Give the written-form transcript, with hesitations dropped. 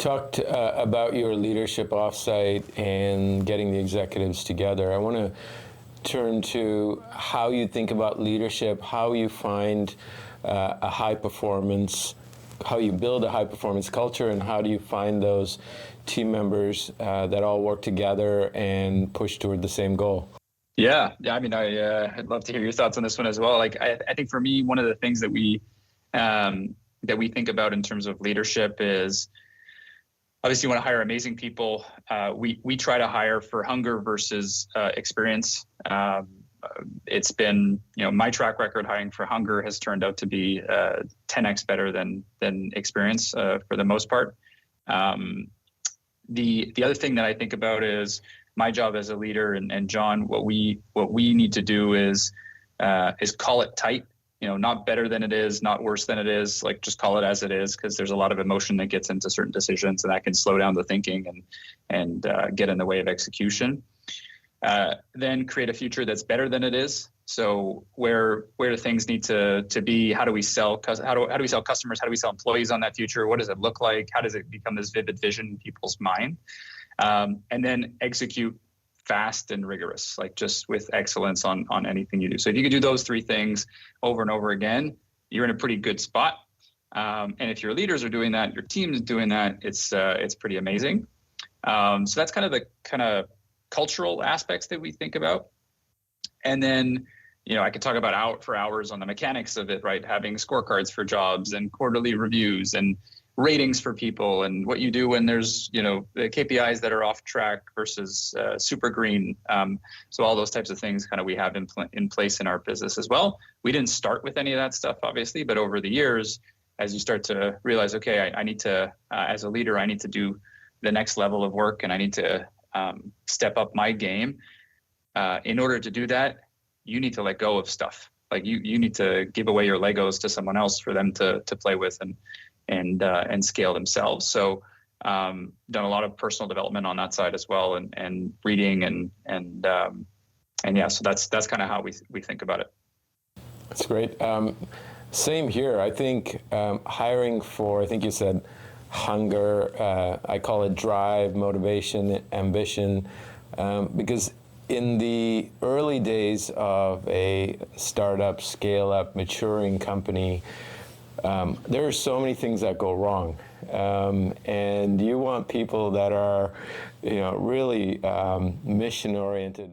talked about your leadership offsite and getting the executives together. I want to turn to how you think about leadership, how you find a high performance, how you build a high performance culture, and how do you find those team members that all work together and push toward the same goal? Yeah. I mean, I'd love to hear your thoughts on this one as well. Like, I think for me, one of the things that we think about in terms of leadership is obviously you want to hire amazing people. We try to hire for hunger versus experience. It's been, my track record hiring for hunger has turned out to be 10x better than experience for the most part. The other thing that I think about is my job as a leader, and John, what we need to do is call it tight. Not better than it is, not worse than it is. Like, just call it as it is, because there's a lot of emotion that gets into certain decisions, and that can slow down the thinking and get in the way of execution. Then create a future that's better than it is. So where do things need to be? How do we sell? How do we sell customers? How do we sell employees on that future? What does it look like? How does it become this vivid vision in people's mind? And then execute fast and rigorous, like just with excellence on anything you do. So if you could do those three things over and over again, you're in a pretty good spot. And if your leaders are doing that, your team is doing that, it's pretty amazing. So that's kind of the cultural aspects that we think about. And then, I could talk about for hours on the mechanics of it, right? Having scorecards for jobs and quarterly reviews and ratings for people, and what you do when there's, the KPIs that are off track versus super green. So all those types of things kind of we have in place in our business as well. We didn't start with any of that stuff, obviously, but over the years, as you start to realize, okay, I need to, as a leader, I need to do the next level of work, and I need to step up my game. In order to do that, you need to let go of stuff. Like you need to give away your Legos to someone else for them to play with and scale themselves. So done a lot of personal development on that side as well, and reading and yeah, so that's kind of how we think about it. That's great. Same here. I think hiring for, I think you said hunger, I call it drive, motivation, ambition, because in the early days of a startup, scale-up, maturing company, there are so many things that go wrong, and you want people that are, really mission-oriented.